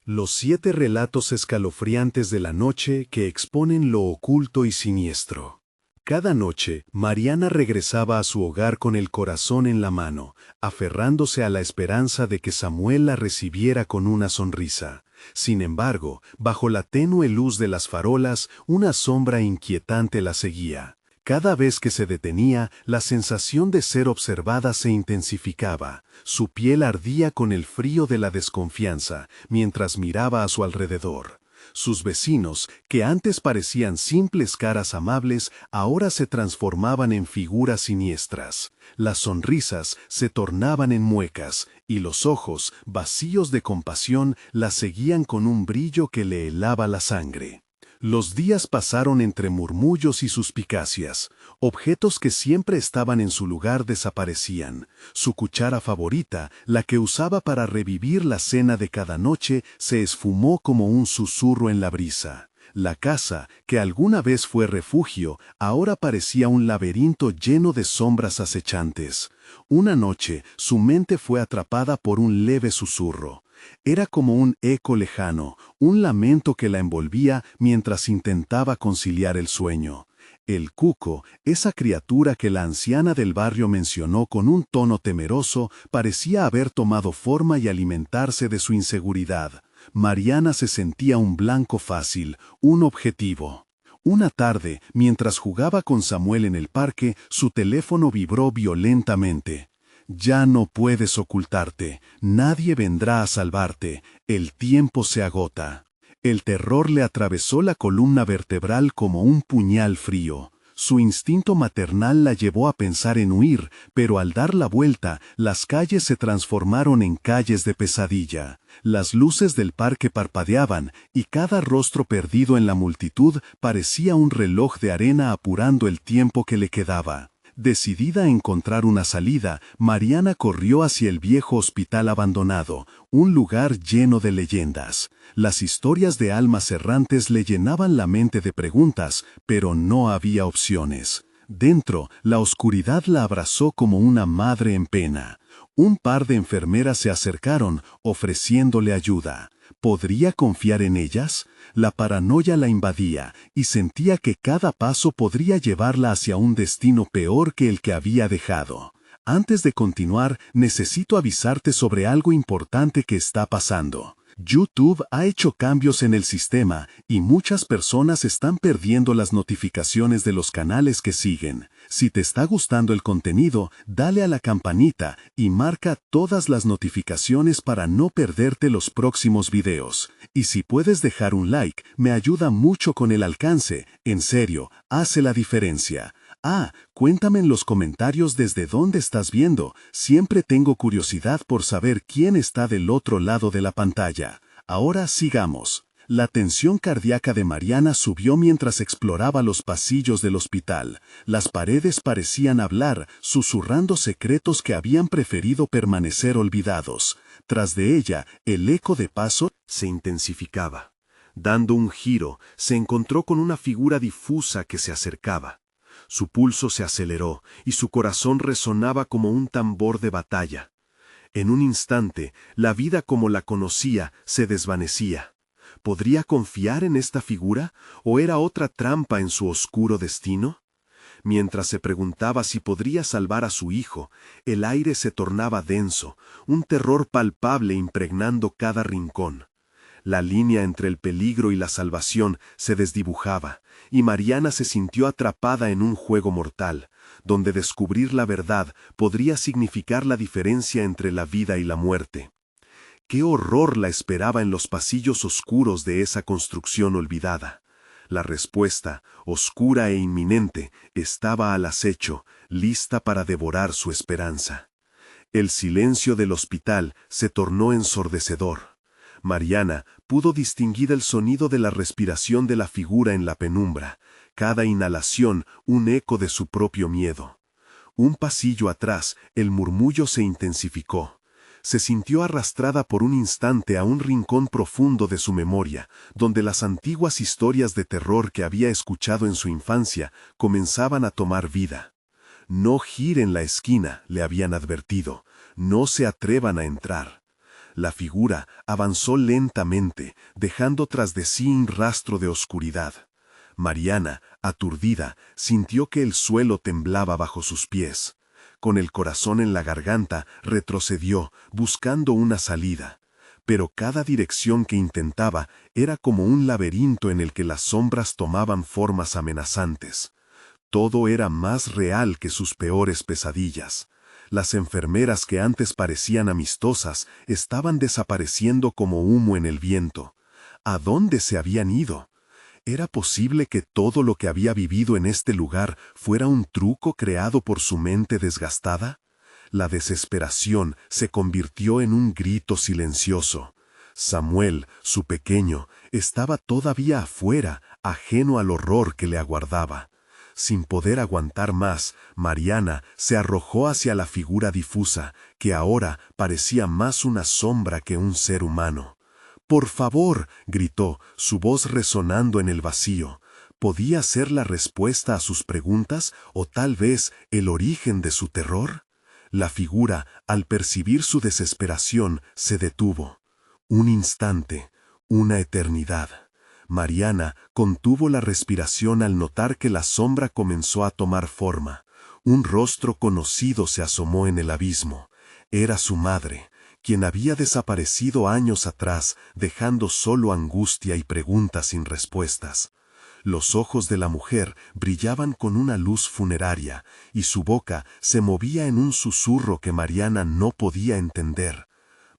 Los 7 relatos escalofriantes de la noche que exponen lo oculto y siniestro. Cada noche, Mariana regresaba a su hogar con el corazón en la mano, aferrándose a la esperanza de que Samuel la recibiera con una sonrisa. Sin embargo, bajo la tenue luz de las farolas, una sombra inquietante la seguía. Cada vez que se detenía, la sensación de ser observada se intensificaba. Su piel ardía con el frío de la desconfianza, mientras miraba a su alrededor. Sus vecinos, que antes parecían simples caras amables, ahora se transformaban en figuras siniestras. Las sonrisas se tornaban en muecas, y los ojos, vacíos de compasión, la seguían con un brillo que le helaba la sangre. Los días pasaron entre murmullos y suspicacias. Objetos que siempre estaban en su lugar desaparecían. Su cuchara favorita, la que usaba para revivir la cena de cada noche, se esfumó como un susurro en la brisa. La casa, que alguna vez fue refugio, ahora parecía un laberinto lleno de sombras acechantes. Una noche, su mente fue atrapada por un leve susurro. Era como un eco lejano, un lamento que la envolvía mientras intentaba conciliar el sueño. El cuco, esa criatura que la anciana del barrio mencionó con un tono temeroso, parecía haber tomado forma y alimentarse de su inseguridad. Mariana se sentía un blanco fácil, un objetivo. Una tarde, mientras jugaba con Samuel en el parque, su teléfono vibró violentamente. Ya no puedes ocultarte, nadie vendrá a salvarte, el tiempo se agota. El terror le atravesó la columna vertebral como un puñal frío. Su instinto maternal la llevó a pensar en huir, pero al dar la vuelta, las calles se transformaron en calles de pesadilla. Las luces del parque parpadeaban, y cada rostro perdido en la multitud parecía un reloj de arena apurando el tiempo que le quedaba. Decidida a encontrar una salida, Mariana corrió hacia el viejo hospital abandonado, un lugar lleno de leyendas. Las historias de almas errantes le llenaban la mente de preguntas, pero no había opciones. Dentro, la oscuridad la abrazó como una madre en pena. Un par de enfermeras se acercaron, ofreciéndole ayuda. ¿Podría confiar en ellas? La paranoia la invadía, y sentía que cada paso podría llevarla hacia un destino peor que el que había dejado. Antes de continuar, necesito avisarte sobre algo importante que está pasando. YouTube ha hecho cambios en el sistema y muchas personas están perdiendo las notificaciones de los canales que siguen. Si te está gustando el contenido, dale a la campanita y marca todas las notificaciones para no perderte los próximos videos. Y si puedes dejar un like, me ayuda mucho con el alcance. En serio, hace la diferencia. Cuéntame en los comentarios desde dónde estás viendo. Siempre tengo curiosidad por saber quién está del otro lado de la pantalla. Ahora sigamos. La tensión cardíaca de Mariana subió mientras exploraba los pasillos del hospital. Las paredes parecían hablar, susurrando secretos que habían preferido permanecer olvidados. Tras de ella, el eco de paso se intensificaba. Dando un giro, se encontró con una figura difusa que se acercaba. Su pulso se aceleró y su corazón resonaba como un tambor de batalla. En un instante, la vida como la conocía se desvanecía. ¿Podría confiar en esta figura o era otra trampa en su oscuro destino? Mientras se preguntaba si podría salvar a su hijo, el aire se tornaba denso, un terror palpable impregnando cada rincón. La línea entre el peligro y la salvación se desdibujaba, y Mariana se sintió atrapada en un juego mortal, donde descubrir la verdad podría significar la diferencia entre la vida y la muerte. ¡Qué horror la esperaba en los pasillos oscuros de esa construcción olvidada! La respuesta, oscura e inminente, estaba al acecho, lista para devorar su esperanza. El silencio del hospital se tornó ensordecedor. Mariana pudo distinguir el sonido de la respiración de la figura en la penumbra, cada inhalación un eco de su propio miedo. Un pasillo atrás, el murmullo se intensificó. Se sintió arrastrada por un instante a un rincón profundo de su memoria, donde las antiguas historias de terror que había escuchado en su infancia comenzaban a tomar vida. No giren la esquina, le habían advertido, no se atrevan a entrar. La figura avanzó lentamente, dejando tras de sí un rastro de oscuridad. Mariana, aturdida, sintió que el suelo temblaba bajo sus pies. Con el corazón en la garganta, retrocedió, buscando una salida. Pero cada dirección que intentaba era como un laberinto en el que las sombras tomaban formas amenazantes. Todo era más real que sus peores pesadillas. Las enfermeras que antes parecían amistosas estaban desapareciendo como humo en el viento. ¿A dónde se habían ido? ¿Era posible que todo lo que había vivido en este lugar fuera un truco creado por su mente desgastada? La desesperación se convirtió en un grito silencioso. Samuel, su pequeño, estaba todavía afuera, ajeno al horror que le aguardaba. Sin poder aguantar más, Mariana se arrojó hacia la figura difusa, que ahora parecía más una sombra que un ser humano. «¡Por favor!», gritó, su voz resonando en el vacío. ¿Podía ser la respuesta a sus preguntas o tal vez el origen de su terror? La figura, al percibir su desesperación, se detuvo. Un instante, una eternidad. Mariana contuvo la respiración al notar que la sombra comenzó a tomar forma. Un rostro conocido se asomó en el abismo. Era su madre, quien había desaparecido años atrás, dejando solo angustia y preguntas sin respuestas. Los ojos de la mujer brillaban con una luz funeraria, y su boca se movía en un susurro que Mariana no podía entender.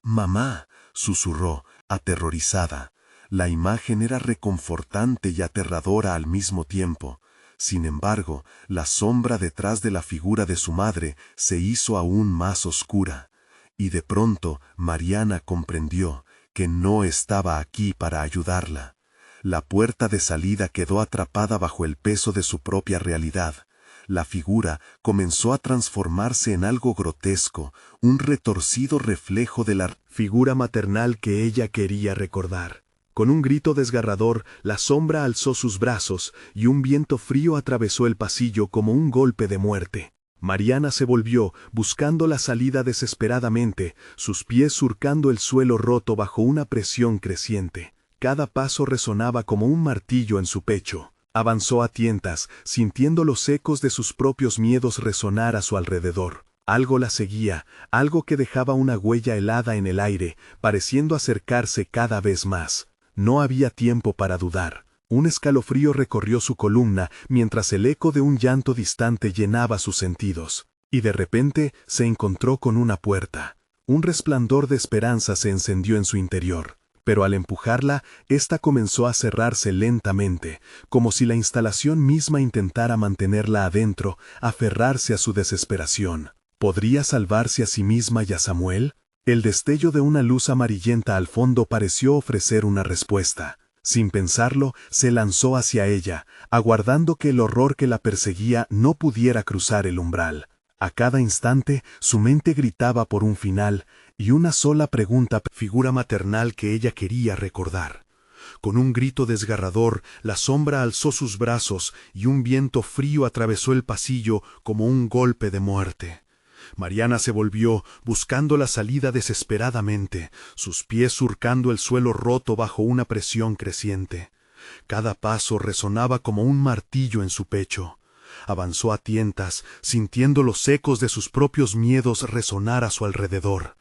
«Mamá», susurró, aterrorizada. La imagen era reconfortante y aterradora al mismo tiempo. Sin embargo, la sombra detrás de la figura de su madre se hizo aún más oscura. Y de pronto Mariana comprendió que no estaba aquí para ayudarla. La puerta de salida quedó atrapada bajo el peso de su propia realidad. La figura comenzó a transformarse en algo grotesco, un retorcido reflejo de la figura maternal que ella quería recordar. Con un grito desgarrador, la sombra alzó sus brazos y un viento frío atravesó el pasillo como un golpe de muerte. Mariana se volvió, buscando la salida desesperadamente, sus pies surcando el suelo roto bajo una presión creciente. Cada paso resonaba como un martillo en su pecho. Avanzó a tientas, sintiendo los ecos de sus propios miedos resonar a su alrededor. Algo la seguía, algo que dejaba una huella helada en el aire, pareciendo acercarse cada vez más. No había tiempo para dudar. Un escalofrío recorrió su columna mientras el eco de un llanto distante llenaba sus sentidos. Y de repente se encontró con una puerta. Un resplandor de esperanza se encendió en su interior. Pero al empujarla, ésta comenzó a cerrarse lentamente, como si la instalación misma intentara mantenerla adentro, aferrarse a su desesperación. ¿Podría salvarse a sí misma y a Samuel? El destello de una luz amarillenta al fondo pareció ofrecer una respuesta. Sin pensarlo, se lanzó hacia ella, aguardando que el horror que la perseguía no pudiera cruzar el umbral. A cada instante, su mente gritaba por un final, y una sola pregunta, figura maternal que ella quería recordar. Con un grito desgarrador, la sombra alzó sus brazos y un viento frío atravesó el pasillo como un golpe de muerte. Mariana se volvió, buscando la salida desesperadamente, sus pies surcando el suelo roto bajo una presión creciente. Cada paso resonaba como un martillo en su pecho. Avanzó a tientas, sintiendo los ecos de sus propios miedos resonar a su alrededor.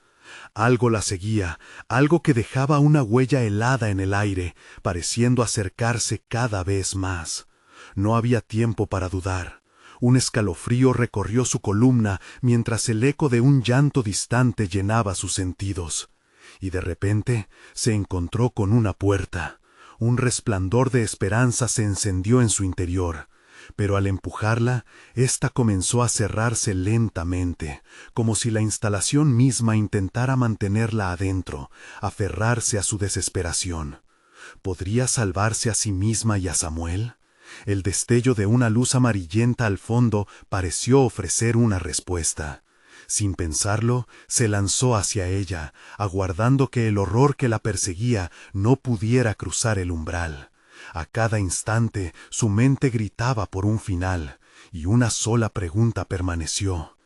Algo la seguía, algo que dejaba una huella helada en el aire, pareciendo acercarse cada vez más. No había tiempo para dudar. Un escalofrío recorrió su columna mientras el eco de un llanto distante llenaba sus sentidos. Y de repente se encontró con una puerta. Un resplandor de esperanza se encendió en su interior. Pero al empujarla, ésta comenzó a cerrarse lentamente, como si la instalación misma intentara mantenerla adentro, aferrarse a su desesperación. ¿Podría salvarse a sí misma y a Samuel? El destello de una luz amarillenta al fondo pareció ofrecer una respuesta. Sin pensarlo, se lanzó hacia ella, aguardando que el horror que la perseguía no pudiera cruzar el umbral. A cada instante su mente gritaba por un final, y una sola pregunta permaneció.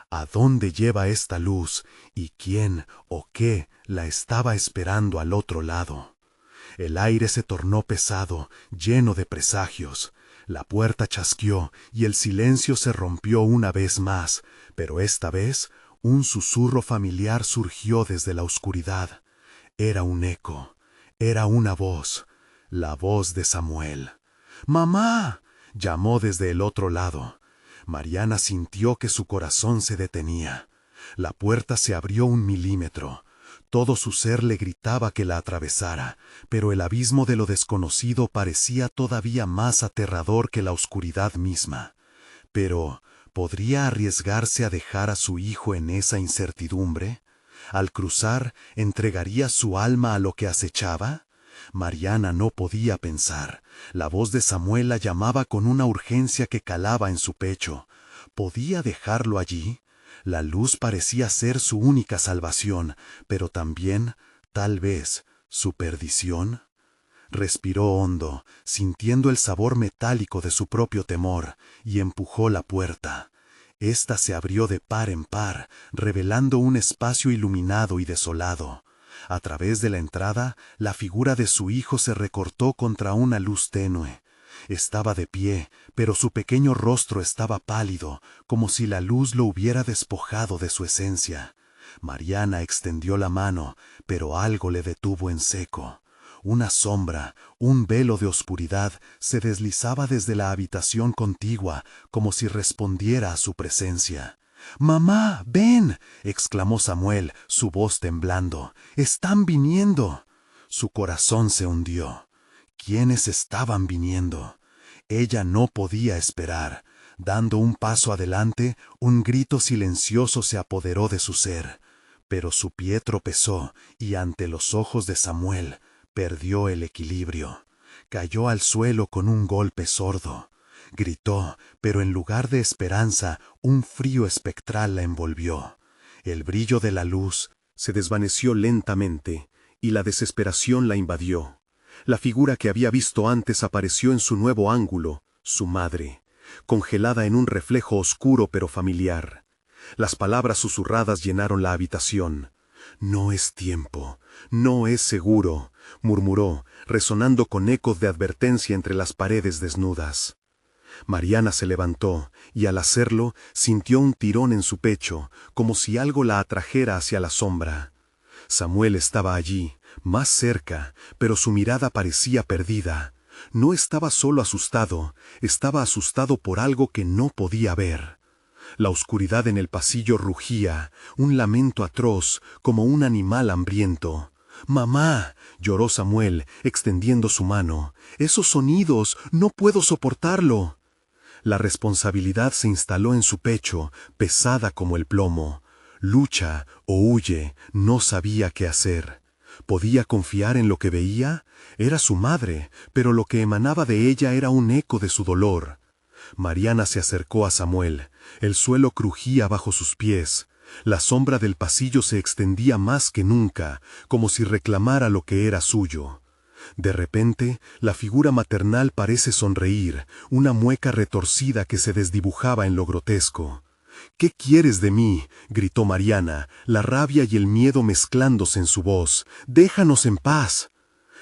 ¿A dónde lleva esta luz? ¿Y quién o qué la estaba esperando al otro lado? El aire se tornó pesado, lleno de presagios. La puerta chasqueó y el silencio se rompió una vez más, pero esta vez un susurro familiar surgió desde la oscuridad. Era un eco, era una voz, la voz de Samuel. ¡Mamá!, llamó desde el otro lado. Mariana sintió que su corazón se detenía. La puerta se abrió 1 milímetro. Todo su ser le gritaba que la atravesara, pero el abismo de lo desconocido parecía todavía más aterrador que la oscuridad misma. Pero, ¿podría arriesgarse a dejar a su hijo en esa incertidumbre? Al cruzar, ¿entregaría su alma a lo que acechaba? Mariana no podía pensar. La voz de Samuel la llamaba con una urgencia que calaba en su pecho. ¿Podía dejarlo allí? La luz parecía ser su única salvación, pero también, tal vez, su perdición. Respiró hondo, sintiendo el sabor metálico de su propio temor, y empujó la puerta. Esta se abrió de par en par, revelando un espacio iluminado y desolado. A través de la entrada, la figura de su hijo se recortó contra una luz tenue. Estaba de pie, pero su pequeño rostro estaba pálido, como si la luz lo hubiera despojado de su esencia. Mariana extendió la mano, pero algo le detuvo en seco. Una sombra, un velo de oscuridad, se deslizaba desde la habitación contigua, como si respondiera a su presencia. «¡Mamá, ven!», exclamó Samuel, su voz temblando. «¡Están viniendo!». Su corazón se hundió. ¿Quiénes estaban viniendo? Ella no podía esperar. Dando un paso adelante, un grito silencioso se apoderó de su ser. Pero su pie tropezó y ante los ojos de Samuel perdió el equilibrio. Cayó al suelo con un golpe sordo. Gritó, pero en lugar de esperanza, un frío espectral la envolvió. El brillo de la luz se desvaneció lentamente y la desesperación la invadió. La figura que había visto antes apareció en su nuevo ángulo, su madre, congelada en un reflejo oscuro pero familiar. Las palabras susurradas llenaron la habitación. «No es tiempo, no es seguro», murmuró, resonando con ecos de advertencia entre las paredes desnudas. Mariana se levantó y al hacerlo sintió un tirón en su pecho, como si algo la atrajera hacia la sombra. Samuel estaba allí, más cerca, pero su mirada parecía perdida. No estaba solo asustado, estaba asustado por algo que no podía ver. La oscuridad en el pasillo rugía, un lamento atroz, como un animal hambriento. «¡Mamá!», lloró Samuel, extendiendo su mano. «¡Esos sonidos! ¡No puedo soportarlo!». La responsabilidad se instaló en su pecho, pesada como el plomo. Lucha o huye, no sabía qué hacer. ¿Podía confiar en lo que veía? Era su madre, pero lo que emanaba de ella era un eco de su dolor. Mariana se acercó a Samuel. El suelo crujía bajo sus pies. La sombra del pasillo se extendía más que nunca, como si reclamara lo que era suyo. De repente, la figura maternal parece sonreír, una mueca retorcida que se desdibujaba en lo grotesco. «¿Qué quieres de mí?», gritó Mariana, la rabia y el miedo mezclándose en su voz. «¡Déjanos en paz!».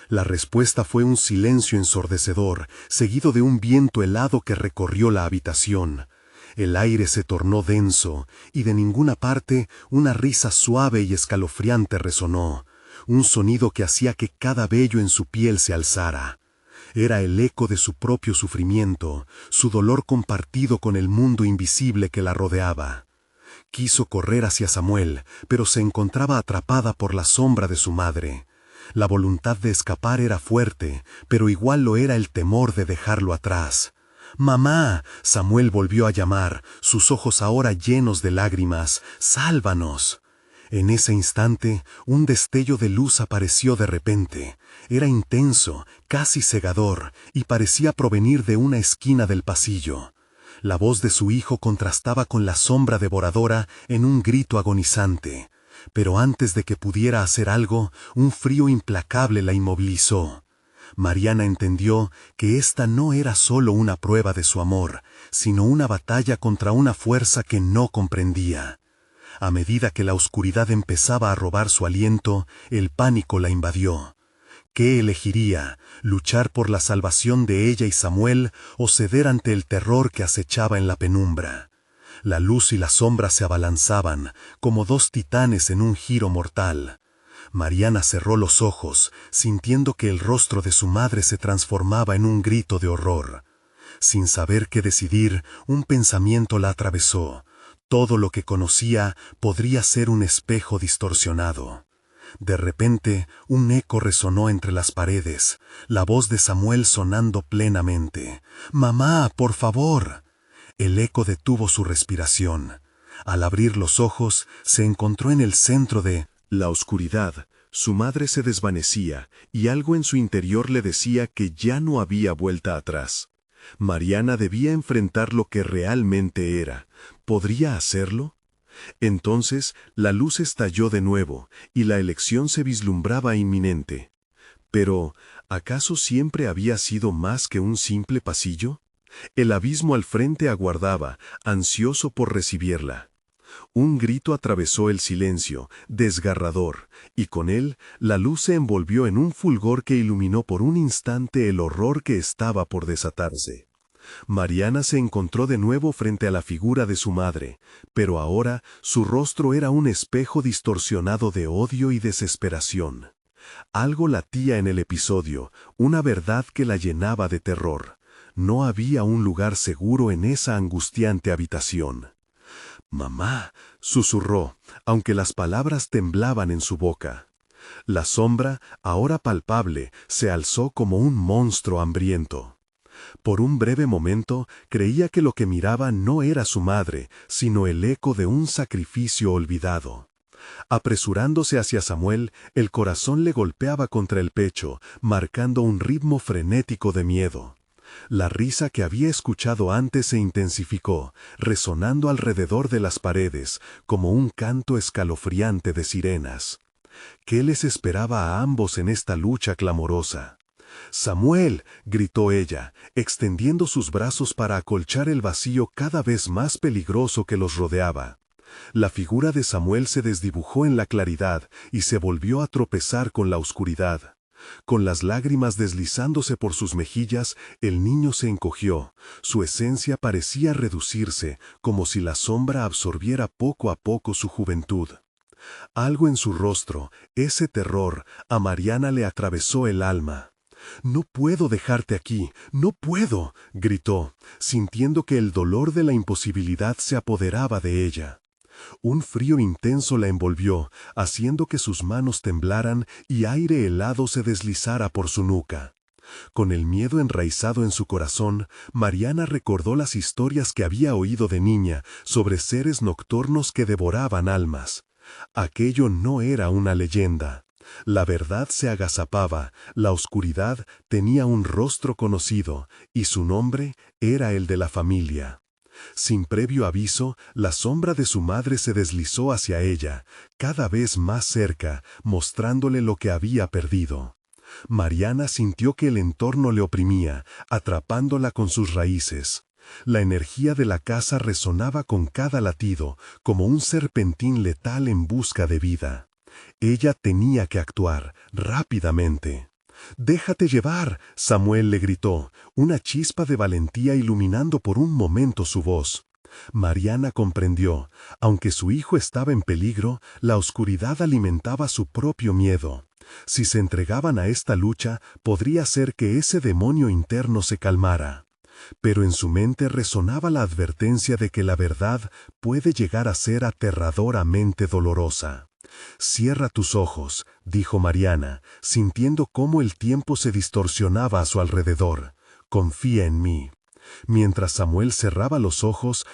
La respuesta fue un silencio ensordecedor, seguido de un viento helado que recorrió la habitación. El aire se tornó denso, y de ninguna parte una risa suave y escalofriante resonó, un sonido que hacía que cada vello en su piel se alzara. Era el eco de su propio sufrimiento, su dolor compartido con el mundo invisible que la rodeaba. Quiso correr hacia Samuel, pero se encontraba atrapada por la sombra de su madre. La voluntad de escapar era fuerte, pero igual lo era el temor de dejarlo atrás. «¡Mamá!», Samuel volvió a llamar, sus ojos ahora llenos de lágrimas. «¡Sálvanos!». En ese instante, un destello de luz apareció de repente. Era intenso, casi cegador, y parecía provenir de una esquina del pasillo. La voz de su hijo contrastaba con la sombra devoradora en un grito agonizante. Pero antes de que pudiera hacer algo, un frío implacable la inmovilizó. Mariana entendió que esta no era solo una prueba de su amor, sino una batalla contra una fuerza que no comprendía. A medida que la oscuridad empezaba a robar su aliento, el pánico la invadió. ¿Qué elegiría? ¿Luchar por la salvación de ella y Samuel o ceder ante el terror que acechaba en la penumbra? La luz y la sombra se abalanzaban, como dos titanes en un giro mortal. Mariana cerró los ojos, sintiendo que el rostro de su madre se transformaba en un grito de horror. Sin saber qué decidir, un pensamiento la atravesó. Todo lo que conocía podría ser un espejo distorsionado. De repente, un eco resonó entre las paredes, la voz de Samuel sonando plenamente. «¡Mamá, por favor!». El eco detuvo su respiración. Al abrir los ojos, se encontró en el centro de la oscuridad. Su madre se desvanecía y algo en su interior le decía que ya no había vuelta atrás. Mariana debía enfrentar lo que realmente era. ¿Podría hacerlo? Entonces la luz estalló de nuevo y la elección se vislumbraba inminente. Pero, ¿acaso siempre había sido más que un simple pasillo? El abismo al frente aguardaba, ansioso por recibirla. Un grito atravesó el silencio, desgarrador, y con él la luz se envolvió en un fulgor que iluminó por un instante el horror que estaba por desatarse. Mariana se encontró de nuevo frente a la figura de su madre, pero ahora su rostro era un espejo distorsionado de odio y desesperación. Algo latía en el episodio, una verdad que la llenaba de terror. No había un lugar seguro en esa angustiante habitación. «Mamá», susurró, aunque las palabras temblaban en su boca. La sombra, ahora palpable, se alzó como un monstruo hambriento. Por un breve momento creía que lo que miraba no era su madre, sino el eco de un sacrificio olvidado. Apresurándose hacia Samuel, el corazón le golpeaba contra el pecho, marcando un ritmo frenético de miedo. La risa que había escuchado antes se intensificó, resonando alrededor de las paredes, como un canto escalofriante de sirenas. ¿Qué les esperaba a ambos en esta lucha clamorosa? «¡Samuel!», gritó ella, extendiendo sus brazos para acolchar el vacío cada vez más peligroso que los rodeaba. La figura de Samuel se desdibujó en la claridad y se volvió a tropezar con la oscuridad. Con las lágrimas deslizándose por sus mejillas, el niño se encogió. Su esencia parecía reducirse, como si la sombra absorbiera poco a poco su juventud. Algo en su rostro, ese terror, a Mariana le atravesó el alma. «No puedo dejarte aquí, no puedo», gritó, sintiendo que el dolor de la imposibilidad se apoderaba de ella. Un frío intenso la envolvió, haciendo que sus manos temblaran y aire helado se deslizara por su nuca. Con el miedo enraizado en su corazón, Mariana recordó las historias que había oído de niña sobre seres nocturnos que devoraban almas. Aquello no era una leyenda. La verdad se agazapaba, la oscuridad tenía un rostro conocido, y su nombre era el de la familia. Sin previo aviso, la sombra de su madre se deslizó hacia ella, cada vez más cerca, mostrándole lo que había perdido. Mariana sintió que el entorno le oprimía, atrapándola con sus raíces. La energía de la casa resonaba con cada latido, como un serpentín letal en busca de vida. Ella tenía que actuar, rápidamente. «Déjate llevar», Samuel le gritó, una chispa de valentía iluminando por un momento su voz. Mariana comprendió, aunque su hijo estaba en peligro, la oscuridad alimentaba su propio miedo. Si se entregaban a esta lucha, podría ser que ese demonio interno se calmara. Pero en su mente resonaba la advertencia de que la verdad puede llegar a ser aterradoramente dolorosa. «Cierra tus ojos», dijo Mariana, sintiendo cómo el tiempo se distorsionaba a su alrededor. «Confía en mí». Mientras Samuel cerraba los ojos,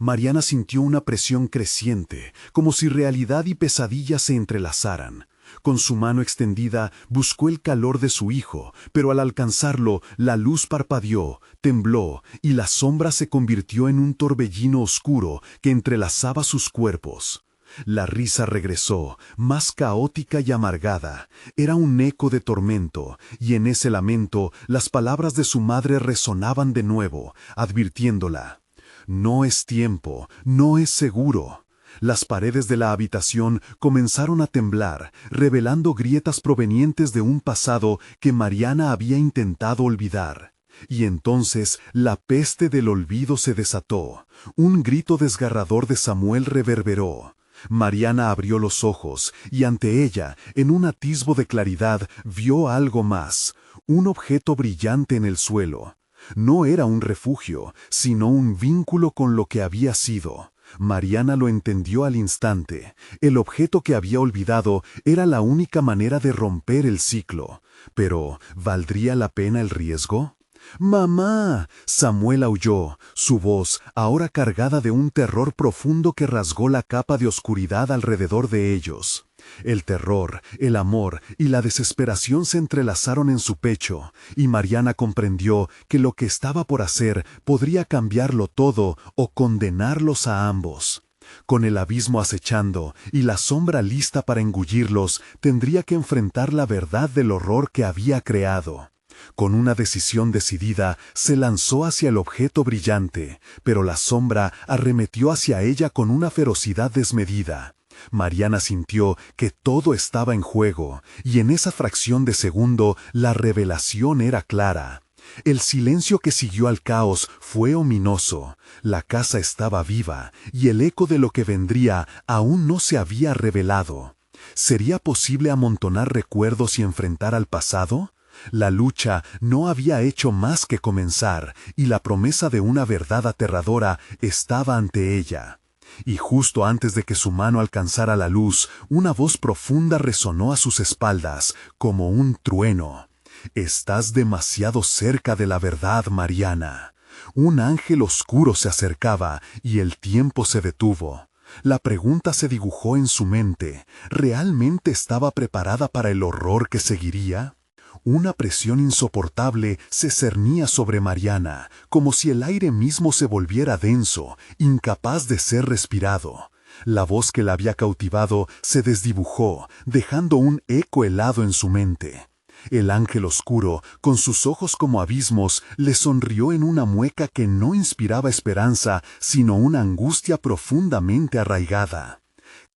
Mariana sintió una presión creciente, como si realidad y pesadilla se entrelazaran. Con su mano extendida buscó el calor de su hijo, pero al alcanzarlo, la luz parpadeó, tembló, y la sombra se convirtió en un torbellino oscuro que entrelazaba sus cuerpos. La risa regresó, más caótica y amargada. Era un eco de tormento, y en ese lamento las palabras de su madre resonaban de nuevo, advirtiéndola. No es tiempo, no es seguro. Las paredes de la habitación comenzaron a temblar, revelando grietas provenientes de un pasado que Mariana había intentado olvidar. Y entonces la peste del olvido se desató. Un grito desgarrador de Samuel reverberó. Mariana abrió los ojos, y ante ella, en un atisbo de claridad, vio algo más, un objeto brillante en el suelo. No era un refugio, sino un vínculo con lo que había sido. Mariana lo entendió al instante. El objeto que había olvidado era la única manera de romper el ciclo. Pero, ¿valdría la pena el riesgo? ¡Mamá! Samuel aulló, su voz ahora cargada de un terror profundo que rasgó la capa de oscuridad alrededor de ellos. El terror, el amor y la desesperación se entrelazaron en su pecho, y Mariana comprendió que lo que estaba por hacer podría cambiarlo todo o condenarlos a ambos. Con el abismo acechando y la sombra lista para engullirlos, tendría que enfrentar la verdad del horror que había creado. Con una decisión decidida, se lanzó hacia el objeto brillante, pero la sombra arremetió hacia ella con una ferocidad desmedida. Mariana sintió que todo estaba en juego, y en esa fracción de segundo la revelación era clara. El silencio que siguió al caos fue ominoso. La casa estaba viva, y el eco de lo que vendría aún no se había revelado. ¿Sería posible amontonar recuerdos y enfrentar al pasado? La lucha no había hecho más que comenzar, y la promesa de una verdad aterradora estaba ante ella. Y justo antes de que su mano alcanzara la luz, una voz profunda resonó a sus espaldas, como un trueno. «Estás demasiado cerca de la verdad, Mariana». Un ángel oscuro se acercaba, y el tiempo se detuvo. La pregunta se dibujó en su mente. ¿Realmente estaba preparada para el horror que seguiría? Una presión insoportable se cernía sobre Mariana, como si el aire mismo se volviera denso, incapaz de ser respirado. La voz que la había cautivado se desdibujó, dejando un eco helado en su mente. El ángel oscuro, con sus ojos como abismos, le sonrió en una mueca que no inspiraba esperanza, sino una angustia profundamente arraigada.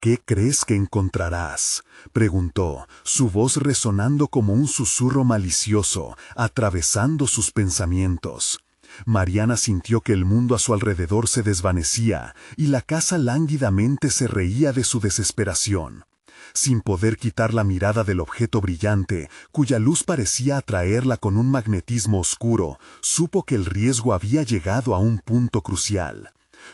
«¿Qué crees que encontrarás?», preguntó, su voz resonando como un susurro malicioso, atravesando sus pensamientos. Mariana sintió que el mundo a su alrededor se desvanecía, y la casa lánguidamente se reía de su desesperación. Sin poder quitar la mirada del objeto brillante, cuya luz parecía atraerla con un magnetismo oscuro, supo que el riesgo había llegado a un punto crucial.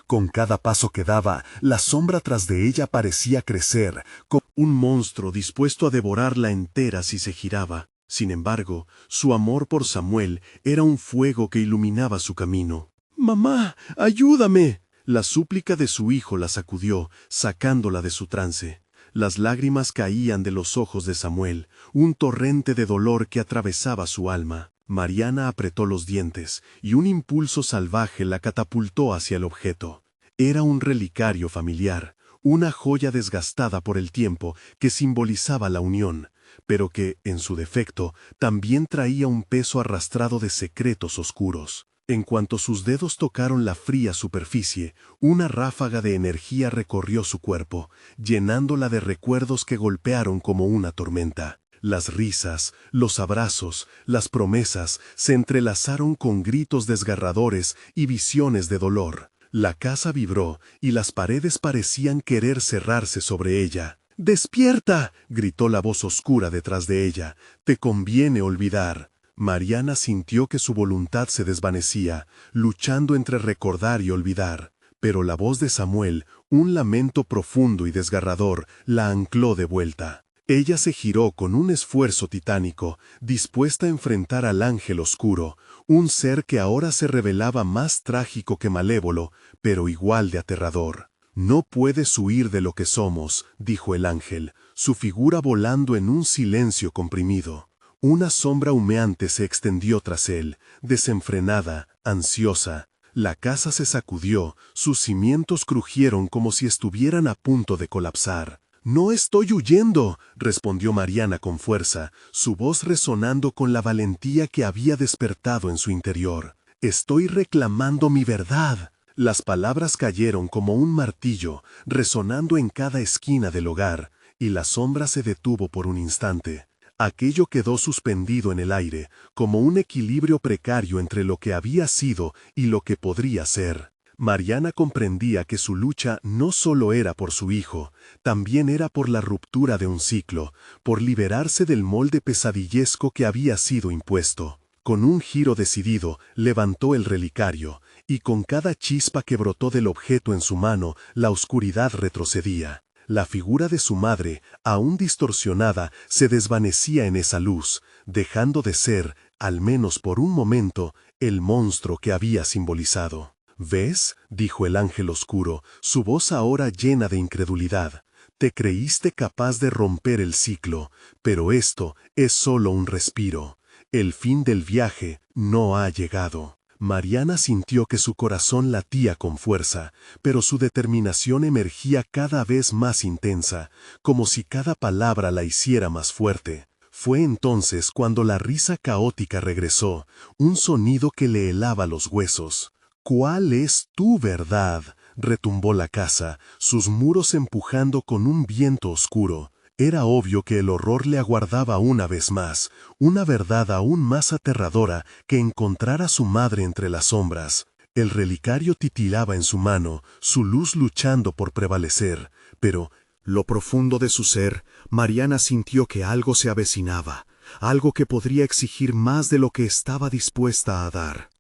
Con cada paso que daba, la sombra tras de ella parecía crecer, como un monstruo dispuesto a devorarla entera si se giraba. Sin embargo, su amor por Samuel era un fuego que iluminaba su camino. «¡Mamá, ayúdame!». La súplica de su hijo la sacudió, sacándola de su trance. Las lágrimas caían de los ojos de Samuel, un torrente de dolor que atravesaba su alma. Mariana apretó los dientes, y un impulso salvaje la catapultó hacia el objeto. Era un relicario familiar, una joya desgastada por el tiempo que simbolizaba la unión, pero que, en su defecto, también traía un peso arrastrado de secretos oscuros. En cuanto sus dedos tocaron la fría superficie, una ráfaga de energía recorrió su cuerpo, llenándola de recuerdos que golpearon como una tormenta. Las risas, los abrazos, las promesas se entrelazaron con gritos desgarradores y visiones de dolor. La casa vibró y las paredes parecían querer cerrarse sobre ella. «¡Despierta!», gritó la voz oscura detrás de ella. «Te conviene olvidar». Mariana sintió que su voluntad se desvanecía, luchando entre recordar y olvidar. Pero la voz de Samuel, un lamento profundo y desgarrador, la ancló de vuelta. Ella se giró con un esfuerzo titánico, dispuesta a enfrentar al ángel oscuro, un ser que ahora se revelaba más trágico que malévolo, pero igual de aterrador. «No puedes huir de lo que somos», dijo el ángel, su figura volando en un silencio comprimido. Una sombra humeante se extendió tras él, desenfrenada, ansiosa. La casa se sacudió, sus cimientos crujieron como si estuvieran a punto de colapsar. «No estoy huyendo», respondió Mariana con fuerza, su voz resonando con la valentía que había despertado en su interior. «Estoy reclamando mi verdad». Las palabras cayeron como un martillo, resonando en cada esquina del hogar, y la sombra se detuvo por un instante. Aquello quedó suspendido en el aire, como un equilibrio precario entre lo que había sido y lo que podría ser. Mariana comprendía que su lucha no solo era por su hijo, también era por la ruptura de un ciclo, por liberarse del molde pesadillesco que había sido impuesto. Con un giro decidido, levantó el relicario, y con cada chispa que brotó del objeto en su mano, la oscuridad retrocedía. La figura de su madre, aún distorsionada, se desvanecía en esa luz, dejando de ser, al menos por un momento, el monstruo que había simbolizado. «¿Ves?», dijo el ángel oscuro, su voz ahora llena de incredulidad. «Te creíste capaz de romper el ciclo, pero esto es solo un respiro. El fin del viaje no ha llegado». Mariana sintió que su corazón latía con fuerza, pero su determinación emergía cada vez más intensa, como si cada palabra la hiciera más fuerte. Fue entonces cuando la risa caótica regresó, un sonido que le helaba los huesos. «¿Cuál es tu verdad?», retumbó la casa, sus muros empujando con un viento oscuro. Era obvio que el horror le aguardaba una vez más, una verdad aún más aterradora que encontrar a su madre entre las sombras. El relicario titilaba en su mano, su luz luchando por prevalecer, pero, lo profundo de su ser, Mariana sintió que algo se avecinaba, algo que podría exigir más de lo que estaba dispuesta a dar.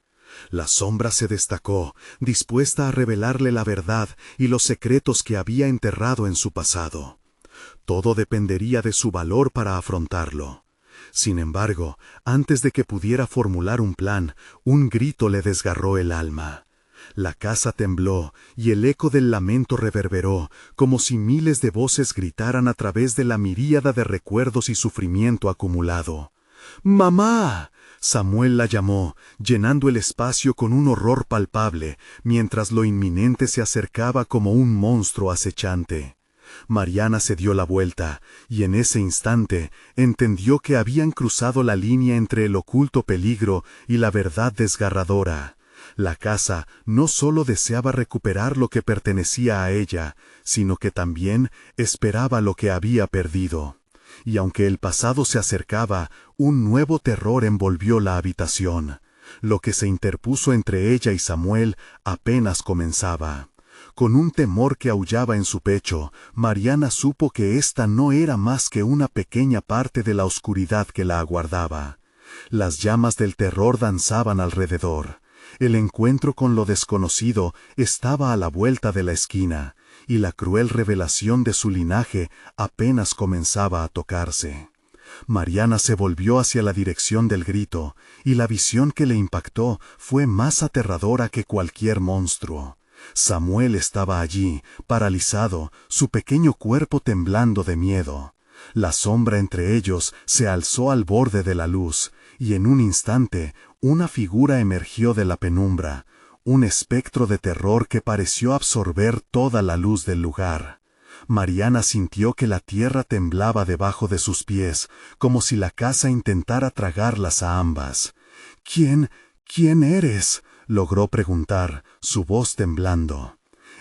La sombra se destacó, dispuesta a revelarle la verdad y los secretos que había enterrado en su pasado. Todo dependería de su valor para afrontarlo. Sin embargo, antes de que pudiera formular un plan, un grito le desgarró el alma. La casa tembló y el eco del lamento reverberó, como si miles de voces gritaran a través de la miríada de recuerdos y sufrimiento acumulado. «¡Mamá!», Samuel la llamó, llenando el espacio con un horror palpable, mientras lo inminente se acercaba como un monstruo acechante. Mariana se dio la vuelta, y en ese instante entendió que habían cruzado la línea entre el oculto peligro y la verdad desgarradora. La casa no solo deseaba recuperar lo que pertenecía a ella, sino que también esperaba lo que había perdido. Y aunque el pasado se acercaba, un nuevo terror envolvió la habitación. Lo que se interpuso entre ella y Samuel apenas comenzaba. Con un temor que aullaba en su pecho, Mariana supo que esta no era más que una pequeña parte de la oscuridad que la aguardaba. Las llamas del terror danzaban alrededor. El encuentro con lo desconocido estaba a la vuelta de la esquina, y la cruel revelación de su linaje apenas comenzaba a tocarse. Mariana se volvió hacia la dirección del grito, y la visión que le impactó fue más aterradora que cualquier monstruo. Samuel estaba allí, paralizado, su pequeño cuerpo temblando de miedo. La sombra entre ellos se alzó al borde de la luz, y en un instante una figura emergió de la penumbra, un espectro de terror que pareció absorber toda la luz del lugar. Mariana sintió que la tierra temblaba debajo de sus pies, como si la casa intentara tragarlas a ambas. ¿Quién eres?», logró preguntar, su voz temblando.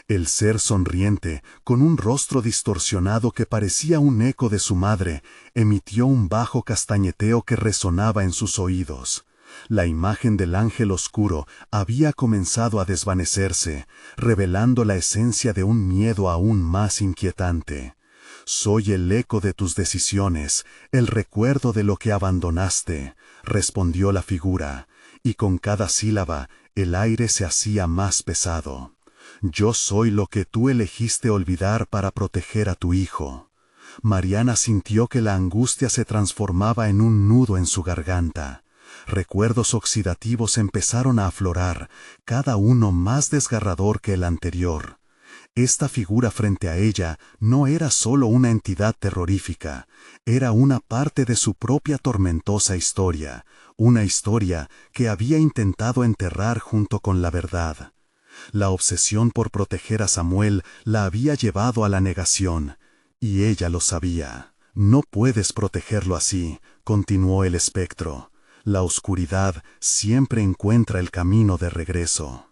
El ser sonriente, con un rostro distorsionado que parecía un eco de su madre, emitió un bajo castañeteo que resonaba en sus oídos. La imagen del ángel oscuro había comenzado a desvanecerse, revelando la esencia de un miedo aún más inquietante. «Soy el eco de tus decisiones, el recuerdo de lo que abandonaste», respondió la figura, y con cada sílaba el aire se hacía más pesado. «Yo soy lo que tú elegiste olvidar para proteger a tu hijo». Mariana sintió que la angustia se transformaba en un nudo en su garganta. Recuerdos oxidativos empezaron a aflorar, cada uno más desgarrador que el anterior. Esta figura frente a ella no era solo una entidad terrorífica, era una parte de su propia tormentosa historia, una historia que había intentado enterrar junto con la verdad. La obsesión por proteger a Samuel la había llevado a la negación, y ella lo sabía. No puedes protegerlo así, continuó el espectro. La oscuridad siempre encuentra el camino de regreso.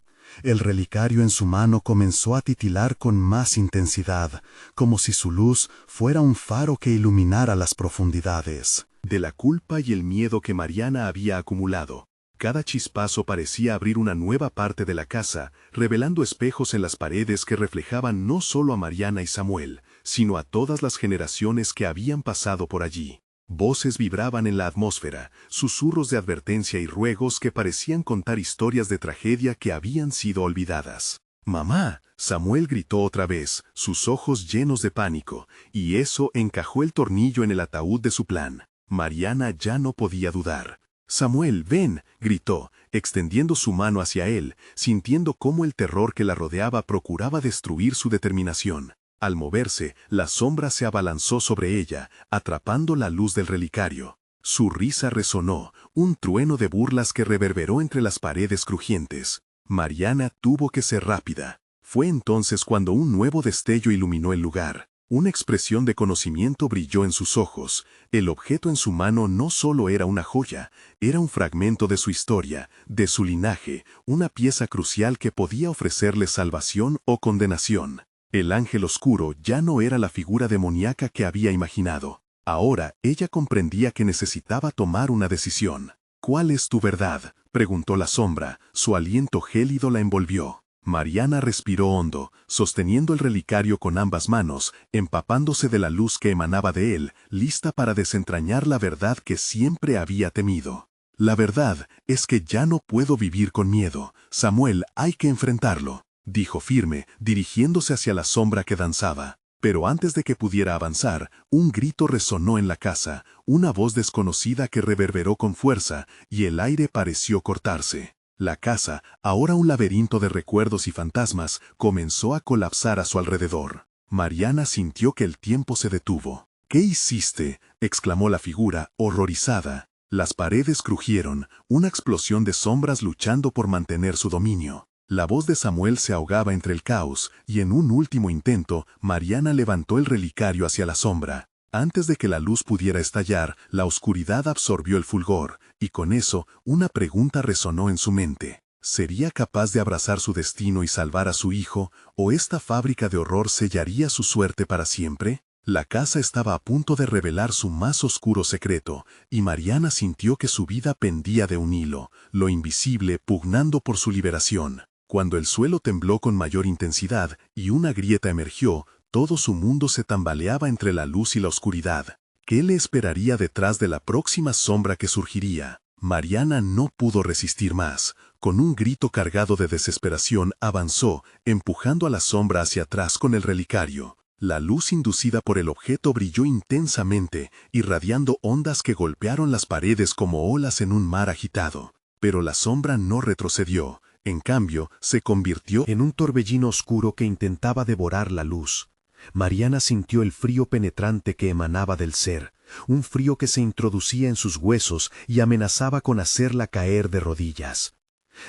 El relicario en su mano comenzó a titilar con más intensidad, como si su luz fuera un faro que iluminara las profundidades. De la culpa y el miedo que Mariana había acumulado, cada chispazo parecía abrir una nueva parte de la casa, revelando espejos en las paredes que reflejaban no solo a Mariana y Samuel, sino a todas las generaciones que habían pasado por allí. Voces vibraban en la atmósfera, susurros de advertencia y ruegos que parecían contar historias de tragedia que habían sido olvidadas. «¡Mamá!», Samuel gritó otra vez, sus ojos llenos de pánico, y eso encajó el tornillo en el ataúd de su plan. Mariana ya no podía dudar. «Samuel, ven», gritó, extendiendo su mano hacia él, sintiendo cómo el terror que la rodeaba procuraba destruir su determinación. Al moverse, la sombra se abalanzó sobre ella, atrapando la luz del relicario. Su risa resonó, un trueno de burlas que reverberó entre las paredes crujientes. Mariana tuvo que ser rápida. Fue entonces cuando un nuevo destello iluminó el lugar. Una expresión de conocimiento brilló en sus ojos. El objeto en su mano no solo era una joya, era un fragmento de su historia, de su linaje, una pieza crucial que podía ofrecerle salvación o condenación. El ángel oscuro ya no era la figura demoníaca que había imaginado. Ahora ella comprendía que necesitaba tomar una decisión. «¿Cuál es tu verdad?», preguntó la sombra. Su aliento gélido la envolvió. Mariana respiró hondo, sosteniendo el relicario con ambas manos, empapándose de la luz que emanaba de él, lista para desentrañar la verdad que siempre había temido. «La verdad es que ya no puedo vivir con miedo. Samuel, hay que enfrentarlo», dijo firme, dirigiéndose hacia la sombra que danzaba. Pero antes de que pudiera avanzar, un grito resonó en la casa, una voz desconocida que reverberó con fuerza, y el aire pareció cortarse. La casa, ahora un laberinto de recuerdos y fantasmas, comenzó a colapsar a su alrededor. Mariana sintió que el tiempo se detuvo. «¿Qué hiciste?», exclamó la figura, horrorizada. Las paredes crujieron, una explosión de sombras luchando por mantener su dominio. La voz de Samuel se ahogaba entre el caos, y en un último intento, Mariana levantó el relicario hacia la sombra. Antes de que la luz pudiera estallar, la oscuridad absorbió el fulgor, y con eso, una pregunta resonó en su mente. ¿Sería capaz de abrazar su destino y salvar a su hijo, o esta fábrica de horror sellaría su suerte para siempre? La casa estaba a punto de revelar su más oscuro secreto, y Mariana sintió que su vida pendía de un hilo, lo invisible pugnando por su liberación. Cuando el suelo tembló con mayor intensidad y una grieta emergió, todo su mundo se tambaleaba entre la luz y la oscuridad. ¿Qué le esperaría detrás de la próxima sombra que surgiría? Mariana no pudo resistir más. Con un grito cargado de desesperación avanzó, empujando a la sombra hacia atrás con el relicario. La luz inducida por el objeto brilló intensamente, irradiando ondas que golpearon las paredes como olas en un mar agitado. Pero la sombra no retrocedió. En cambio, se convirtió en un torbellino oscuro que intentaba devorar la luz. Mariana sintió el frío penetrante que emanaba del ser, un frío que se introducía en sus huesos y amenazaba con hacerla caer de rodillas.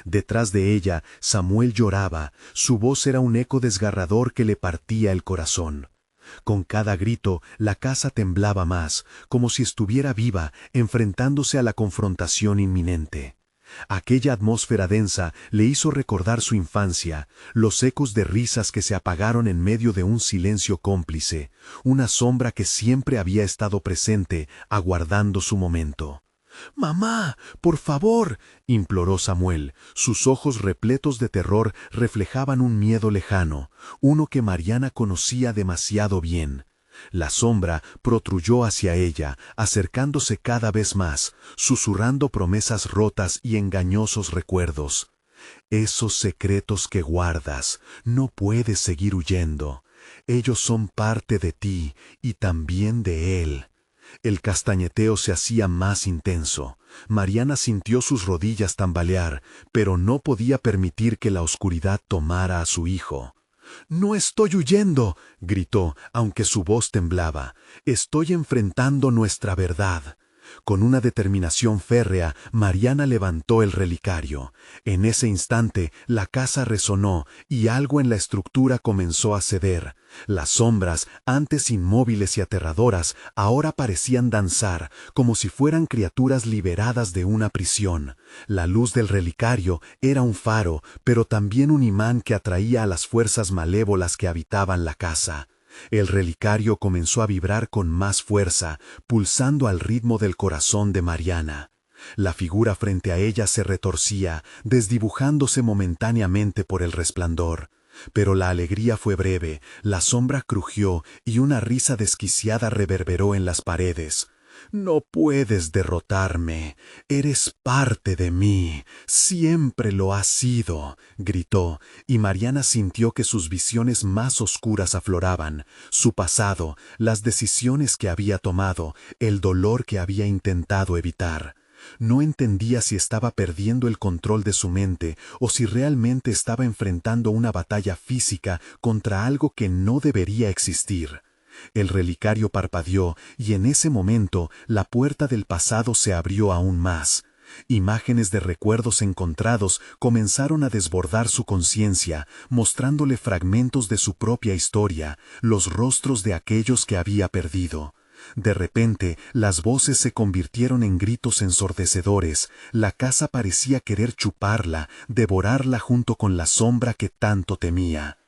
Detrás de ella, Samuel lloraba, su voz era un eco desgarrador que le partía el corazón. Con cada grito, la casa temblaba más, como si estuviera viva, enfrentándose a la confrontación inminente. Aquella atmósfera densa le hizo recordar su infancia, los ecos de risas que se apagaron en medio de un silencio cómplice, una sombra que siempre había estado presente, aguardando su momento. «¡Mamá, por favor!», imploró Samuel. Sus ojos repletos de terror reflejaban un miedo lejano, uno que Mariana conocía demasiado bien. La sombra protruyó hacia ella, acercándose cada vez más, susurrando promesas rotas y engañosos recuerdos. «Esos secretos que guardas, no puedes seguir huyendo. Ellos son parte de ti y también de él». El castañeteo se hacía más intenso. Mariana sintió sus rodillas tambalear, pero no podía permitir que la oscuridad tomara a su hijo. «No estoy huyendo», gritó, aunque su voz temblaba. «Estoy enfrentando nuestra verdad». Con una determinación férrea, Mariana levantó el relicario. En ese instante, la casa resonó y algo en la estructura comenzó a ceder. Las sombras, antes inmóviles y aterradoras, ahora parecían danzar, como si fueran criaturas liberadas de una prisión. La luz del relicario era un faro, pero también un imán que atraía a las fuerzas malévolas que habitaban la casa. El relicario comenzó a vibrar con más fuerza, pulsando al ritmo del corazón de Mariana. La figura frente a ella se retorcía, desdibujándose momentáneamente por el resplandor. Pero la alegría fue breve, la sombra crujió y una risa desquiciada reverberó en las paredes. «No puedes derrotarme, eres parte de mí, siempre lo has sido», gritó, y Mariana sintió que sus visiones más oscuras afloraban, su pasado, las decisiones que había tomado, el dolor que había intentado evitar. No entendía si estaba perdiendo el control de su mente o si realmente estaba enfrentando una batalla física contra algo que no debería existir. El relicario parpadeó y en ese momento la puerta del pasado se abrió aún más. Imágenes de recuerdos encontrados comenzaron a desbordar su conciencia, mostrándole fragmentos de su propia historia, los rostros de aquellos que había perdido. De repente, las voces se convirtieron en gritos ensordecedores, la casa parecía querer chuparla, devorarla junto con la sombra que tanto temía.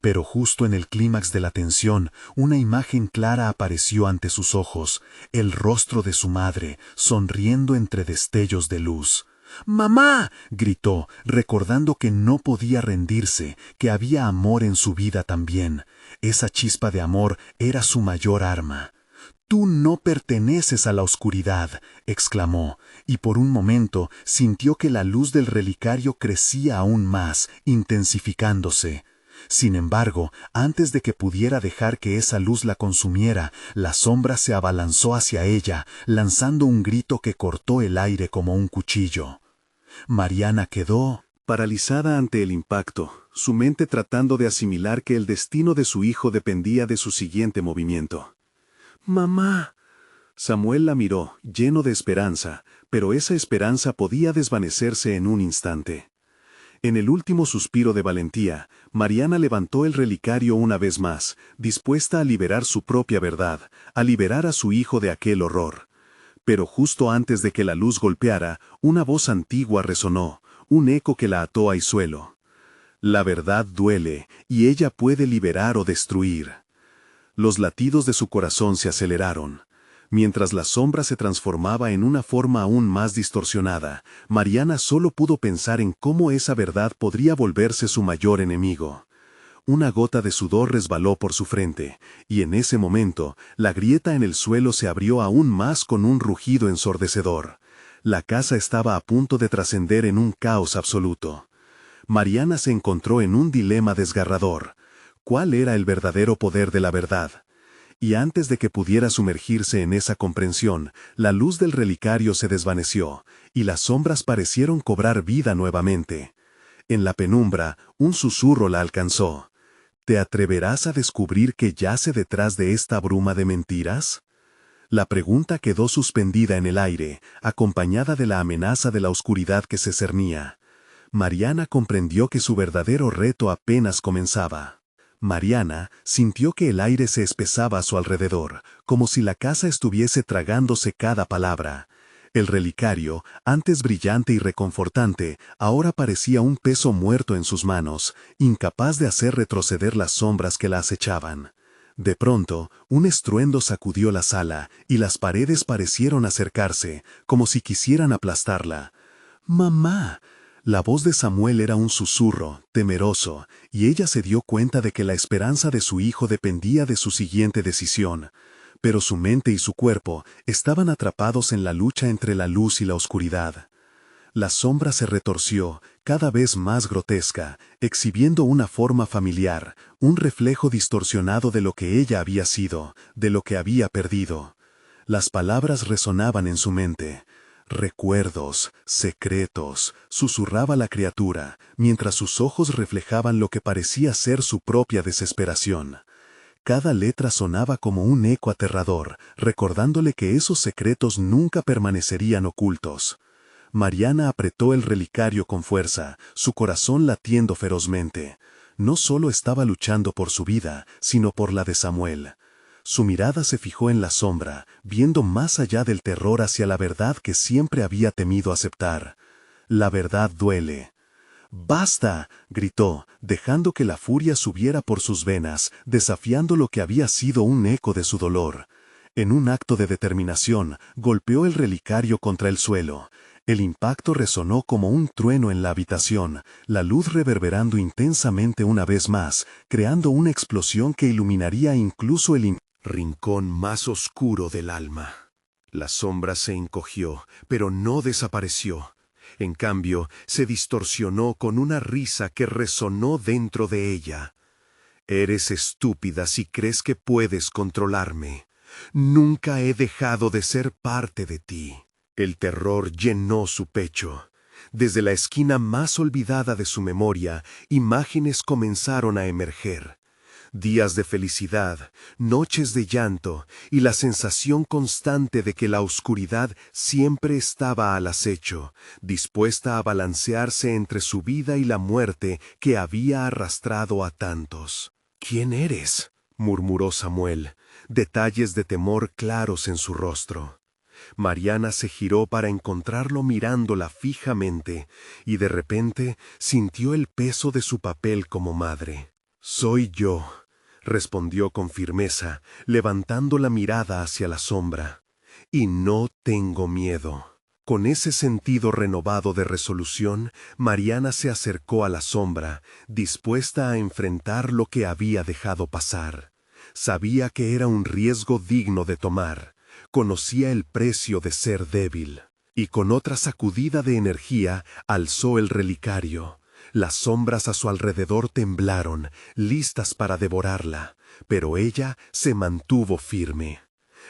Pero justo en el clímax de la tensión, una imagen clara apareció ante sus ojos, el rostro de su madre, sonriendo entre destellos de luz. «¡Mamá!», gritó, recordando que no podía rendirse, que había amor en su vida también. Esa chispa de amor era su mayor arma. «Tú no perteneces a la oscuridad», exclamó, y por un momento sintió que la luz del relicario crecía aún más, intensificándose. Sin embargo, antes de que pudiera dejar que esa luz la consumiera, la sombra se abalanzó hacia ella, lanzando un grito que cortó el aire como un cuchillo. Mariana quedó paralizada ante el impacto, su mente tratando de asimilar que el destino de su hijo dependía de su siguiente movimiento. «¡Mamá!». Samuel la miró, lleno de esperanza, pero esa esperanza podía desvanecerse en un instante. En el último suspiro de valentía, Mariana levantó el relicario una vez más, dispuesta a liberar su propia verdad, a liberar a su hijo de aquel horror. Pero justo antes de que la luz golpeara, una voz antigua resonó, un eco que la ató al suelo. «La verdad duele, y ella puede liberar o destruir». Los latidos de su corazón se aceleraron. Mientras la sombra se transformaba en una forma aún más distorsionada, Mariana solo pudo pensar en cómo esa verdad podría volverse su mayor enemigo. Una gota de sudor resbaló por su frente, y en ese momento, la grieta en el suelo se abrió aún más con un rugido ensordecedor. La casa estaba a punto de trascender en un caos absoluto. Mariana se encontró en un dilema desgarrador. ¿Cuál era el verdadero poder de la verdad? Y antes de que pudiera sumergirse en esa comprensión, la luz del relicario se desvaneció, y las sombras parecieron cobrar vida nuevamente. En la penumbra, un susurro la alcanzó. ¿Te atreverás a descubrir qué yace detrás de esta bruma de mentiras? La pregunta quedó suspendida en el aire, acompañada de la amenaza de la oscuridad que se cernía. Mariana comprendió que su verdadero reto apenas comenzaba. Mariana sintió que el aire se espesaba a su alrededor, como si la casa estuviese tragándose cada palabra. El relicario, antes brillante y reconfortante, ahora parecía un peso muerto en sus manos, incapaz de hacer retroceder las sombras que la acechaban. De pronto, un estruendo sacudió la sala, y las paredes parecieron acercarse, como si quisieran aplastarla. «¡Mamá!». La voz de Samuel era un susurro, temeroso, y ella se dio cuenta de que la esperanza de su hijo dependía de su siguiente decisión. Pero su mente y su cuerpo estaban atrapados en la lucha entre la luz y la oscuridad. La sombra se retorció, cada vez más grotesca, exhibiendo una forma familiar, un reflejo distorsionado de lo que ella había sido, de lo que había perdido. Las palabras resonaban en su mente. Recuerdos, secretos, susurraba la criatura, mientras sus ojos reflejaban lo que parecía ser su propia desesperación. Cada letra sonaba como un eco aterrador, recordándole que esos secretos nunca permanecerían ocultos. Mariana apretó el relicario con fuerza, su corazón latiendo ferozmente. No solo estaba luchando por su vida, sino por la de Samuel. Su mirada se fijó en la sombra, viendo más allá del terror hacia la verdad que siempre había temido aceptar. La verdad duele. ¡Basta!, gritó, dejando que la furia subiera por sus venas, desafiando lo que había sido un eco de su dolor. En un acto de determinación, golpeó el relicario contra el suelo. El impacto resonó como un trueno en la habitación, la luz reverberando intensamente una vez más, creando una explosión que iluminaría incluso el rincón más oscuro del alma. La sombra se encogió, pero no desapareció. En cambio, se distorsionó con una risa que resonó dentro de ella. «Eres estúpida si crees que puedes controlarme. Nunca he dejado de ser parte de ti». El terror llenó su pecho. Desde la esquina más olvidada de su memoria, imágenes comenzaron a emerger. Días de felicidad, noches de llanto y la sensación constante de que la oscuridad siempre estaba al acecho, dispuesta a balancearse entre su vida y la muerte que había arrastrado a tantos. «¿Quién eres?», murmuró Samuel, detalles de temor claros en su rostro. Mariana se giró para encontrarlo mirándola fijamente, y de repente sintió el peso de su papel como madre. «Soy yo», respondió con firmeza, levantando la mirada hacia la sombra. «Y no tengo miedo». Con ese sentido renovado de resolución, Mariana se acercó a la sombra, dispuesta a enfrentar lo que había dejado pasar. Sabía que era un riesgo digno de tomar. Conocía el precio de ser débil, y con otra sacudida de energía alzó el relicario. Las sombras a su alrededor temblaron, listas para devorarla, pero ella se mantuvo firme.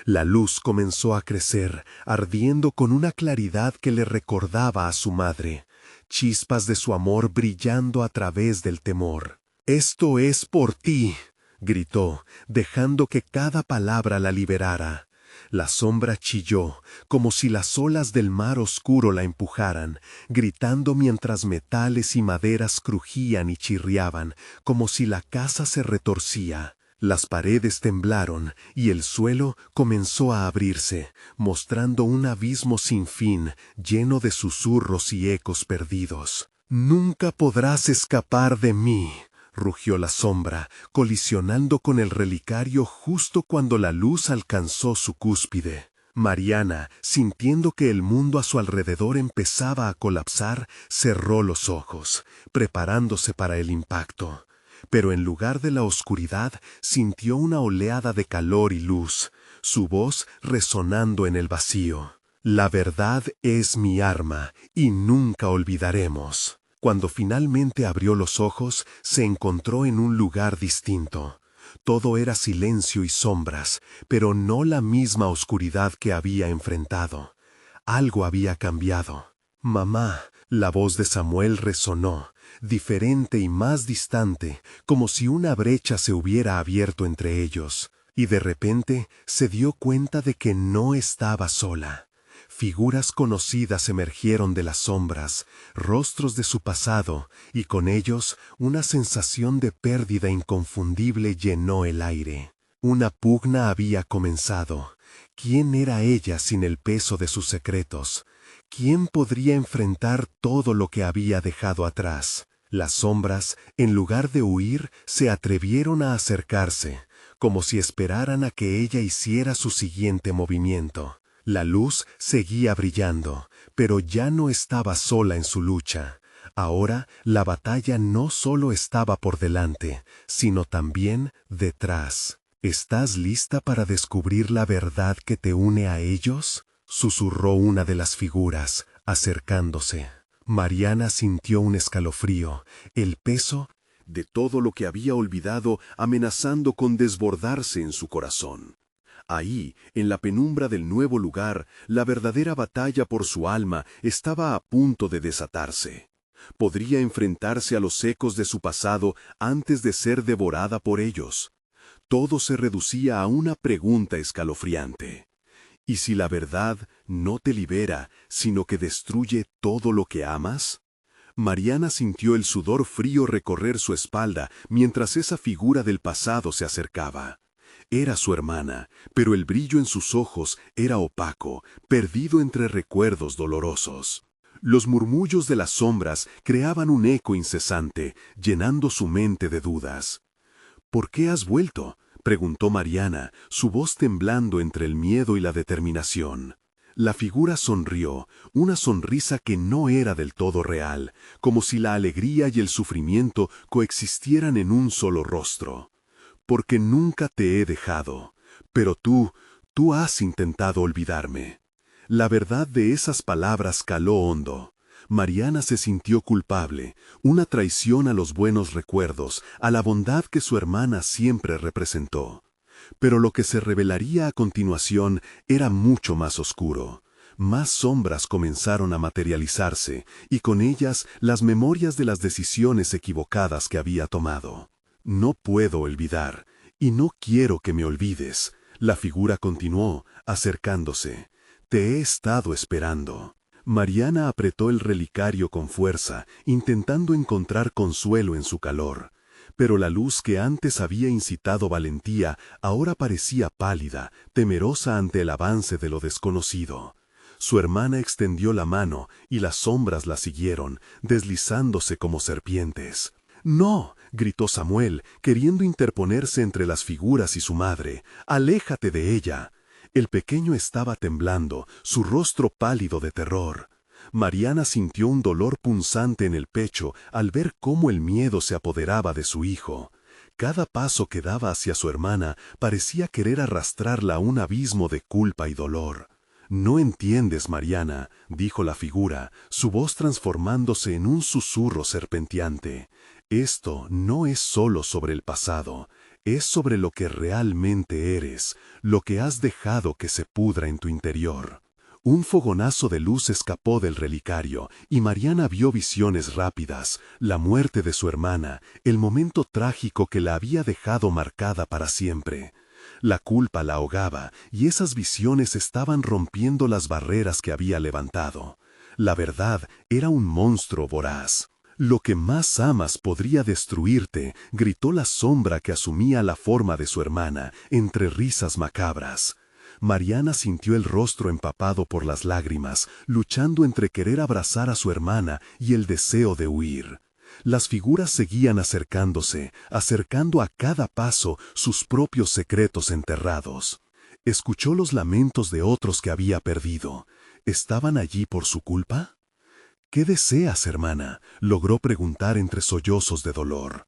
La luz comenzó a crecer, ardiendo con una claridad que le recordaba a su madre, chispas de su amor brillando a través del temor. «Esto es por ti», gritó, dejando que cada palabra la liberara. La sombra chilló, como si las olas del mar oscuro la empujaran, gritando mientras metales y maderas crujían y chirriaban, como si la casa se retorcía. Las paredes temblaron y el suelo comenzó a abrirse, mostrando un abismo sin fin, lleno de susurros y ecos perdidos. «Nunca podrás escapar de mí», rugió la sombra, colisionando con el relicario justo cuando la luz alcanzó su cúspide. Mariana, sintiendo que el mundo a su alrededor empezaba a colapsar, cerró los ojos, preparándose para el impacto. Pero en lugar de la oscuridad, sintió una oleada de calor y luz, su voz resonando en el vacío. «La verdad es mi arma, y nunca olvidaremos». Cuando finalmente abrió los ojos, se encontró en un lugar distinto. Todo era silencio y sombras, pero no la misma oscuridad que había enfrentado. Algo había cambiado. «Mamá», la voz de Samuel resonó, diferente y más distante, como si una brecha se hubiera abierto entre ellos. Y de repente se dio cuenta de que no estaba sola. Figuras conocidas emergieron de las sombras, rostros de su pasado, y con ellos una sensación de pérdida inconfundible llenó el aire. Una pugna había comenzado. ¿Quién era ella sin el peso de sus secretos? ¿Quién podría enfrentar todo lo que había dejado atrás? Las sombras, en lugar de huir, se atrevieron a acercarse, como si esperaran a que ella hiciera su siguiente movimiento. La luz seguía brillando, pero ya no estaba sola en su lucha. Ahora la batalla no solo estaba por delante, sino también detrás. «¿Estás lista para descubrir la verdad que te une a ellos?», susurró una de las figuras, acercándose. Mariana sintió un escalofrío, el peso de todo lo que había olvidado amenazando con desbordarse en su corazón. Ahí, en la penumbra del nuevo lugar, la verdadera batalla por su alma estaba a punto de desatarse. Podría enfrentarse a los ecos de su pasado antes de ser devorada por ellos. Todo se reducía a una pregunta escalofriante. ¿Y si la verdad no te libera, sino que destruye todo lo que amas? Mariana sintió el sudor frío recorrer su espalda mientras esa figura del pasado se acercaba. Era su hermana, pero el brillo en sus ojos era opaco, perdido entre recuerdos dolorosos. Los murmullos de las sombras creaban un eco incesante, llenando su mente de dudas. «¿Por qué has vuelto?», preguntó Mariana, su voz temblando entre el miedo y la determinación. La figura sonrió, una sonrisa que no era del todo real, como si la alegría y el sufrimiento coexistieran en un solo rostro. «Porque nunca te he dejado, pero tú has intentado olvidarme». La verdad de esas palabras caló hondo. Mariana se sintió culpable, una traición a los buenos recuerdos, a la bondad que su hermana siempre representó. Pero lo que se revelaría a continuación era mucho más oscuro. Más sombras comenzaron a materializarse, y con ellas las memorias de las decisiones equivocadas que había tomado. «No puedo olvidar, y no quiero que me olvides», la figura continuó, acercándose. «Te he estado esperando». Mariana apretó el relicario con fuerza, intentando encontrar consuelo en su calor. Pero la luz que antes había incitado valentía ahora parecía pálida, temerosa ante el avance de lo desconocido. Su hermana extendió la mano y las sombras la siguieron, deslizándose como serpientes. «¡No!», gritó Samuel, queriendo interponerse entre las figuras y su madre. «¡Aléjate de ella!». El pequeño estaba temblando, su rostro pálido de terror. Mariana sintió un dolor punzante en el pecho al ver cómo el miedo se apoderaba de su hijo. Cada paso que daba hacia su hermana parecía querer arrastrarla a un abismo de culpa y dolor. «No entiendes, Mariana», dijo la figura, su voz transformándose en un susurro serpenteante. «Esto no es solo sobre el pasado. Es sobre lo que realmente eres, lo que has dejado que se pudra en tu interior». Un fogonazo de luz escapó del relicario y Mariana vio visiones rápidas, la muerte de su hermana, el momento trágico que la había dejado marcada para siempre. La culpa la ahogaba y esas visiones estaban rompiendo las barreras que había levantado. La verdad era un monstruo voraz. «Lo que más amas podría destruirte», gritó la sombra que asumía la forma de su hermana, entre risas macabras. Mariana sintió el rostro empapado por las lágrimas, luchando entre querer abrazar a su hermana y el deseo de huir. Las figuras seguían acercándose, acercando a cada paso sus propios secretos enterrados. Escuchó los lamentos de otros que había perdido. ¿Estaban allí por su culpa? «¿Qué deseas, hermana?», logró preguntar entre sollozos de dolor.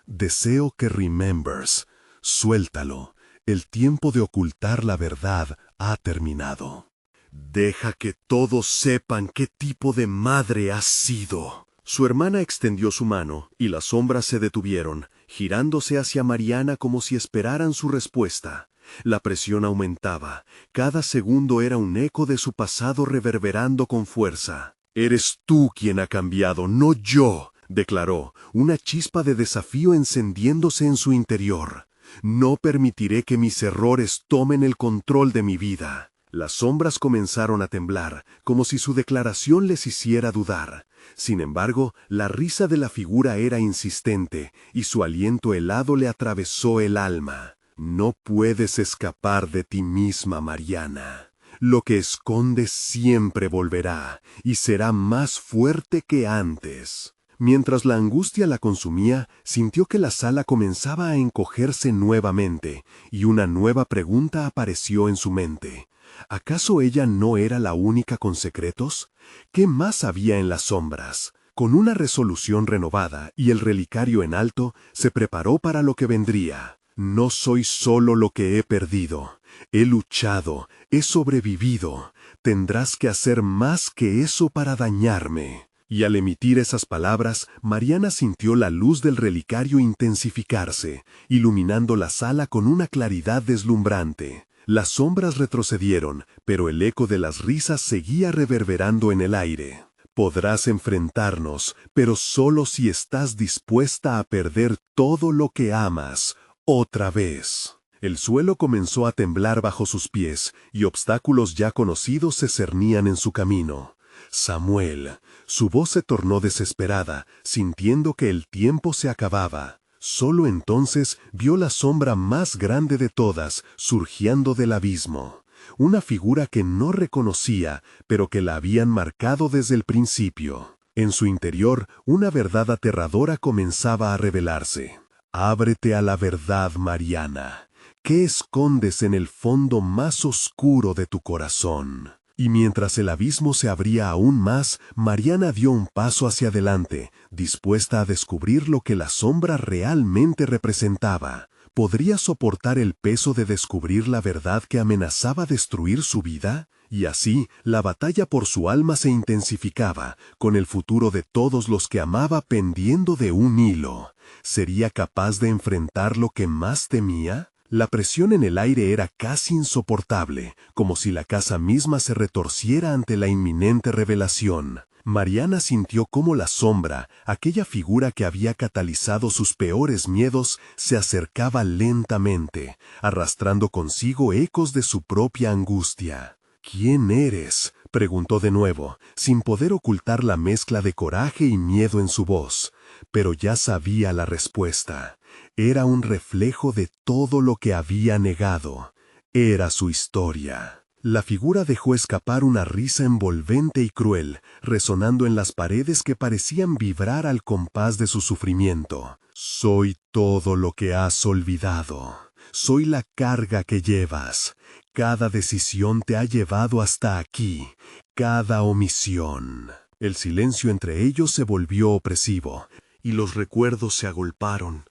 «Deseo que remembers. Suéltalo. El tiempo de ocultar la verdad ha terminado». «Deja que todos sepan qué tipo de madre has sido». Su hermana extendió su mano y las sombras se detuvieron, girándose hacia Mariana como si esperaran su respuesta. La presión aumentaba. Cada segundo era un eco de su pasado reverberando con fuerza. «Eres tú quien ha cambiado, no yo», declaró, una chispa de desafío encendiéndose en su interior. «No permitiré que mis errores tomen el control de mi vida». Las sombras comenzaron a temblar, como si su declaración les hiciera dudar. Sin embargo, la risa de la figura era insistente, y su aliento helado le atravesó el alma. «No puedes escapar de ti misma, Mariana. Lo que escondes siempre volverá, y será más fuerte que antes». Mientras la angustia la consumía, sintió que la sala comenzaba a encogerse nuevamente, y una nueva pregunta apareció en su mente. ¿Acaso ella no era la única con secretos? ¿Qué más había en las sombras? Con una resolución renovada y el relicario en alto, se preparó para lo que vendría. «No soy solo lo que he perdido. He luchado, he sobrevivido. Tendrás que hacer más que eso para dañarme». Y al emitir esas palabras, Mariana sintió la luz del relicario intensificarse, iluminando la sala con una claridad deslumbrante. Las sombras retrocedieron, pero el eco de las risas seguía reverberando en el aire. Podrás enfrentarnos, pero solo si estás dispuesta a perder todo lo que amas, otra vez. El suelo comenzó a temblar bajo sus pies, y obstáculos ya conocidos se cernían en su camino. Samuel. Su voz se tornó desesperada, sintiendo que el tiempo se acababa. Solo entonces vio la sombra más grande de todas, surgiendo del abismo. Una figura que no reconocía, pero que la habían marcado desde el principio. En su interior, una verdad aterradora comenzaba a revelarse. Ábrete a la verdad, Mariana. ¿Qué escondes en el fondo más oscuro de tu corazón? Y mientras el abismo se abría aún más, Mariana dio un paso hacia adelante, dispuesta a descubrir lo que la sombra realmente representaba. ¿Podría soportar el peso de descubrir la verdad que amenazaba destruir su vida? Y así, la batalla por su alma se intensificaba, con el futuro de todos los que amaba pendiendo de un hilo. ¿Sería capaz de enfrentar lo que más temía? La presión en el aire era casi insoportable, como si la casa misma se retorciera ante la inminente revelación. Mariana sintió cómo la sombra, aquella figura que había catalizado sus peores miedos, se acercaba lentamente, arrastrando consigo ecos de su propia angustia. ¿Quién eres?, preguntó de nuevo, sin poder ocultar la mezcla de coraje y miedo en su voz. Pero ya sabía la respuesta. Era un reflejo de todo lo que había negado. Era su historia. La figura dejó escapar una risa envolvente y cruel, resonando en las paredes que parecían vibrar al compás de su sufrimiento. Soy todo lo que has olvidado. Soy la carga que llevas. Cada decisión te ha llevado hasta aquí. Cada omisión. El silencio entre ellos se volvió opresivo, y los recuerdos se agolparon.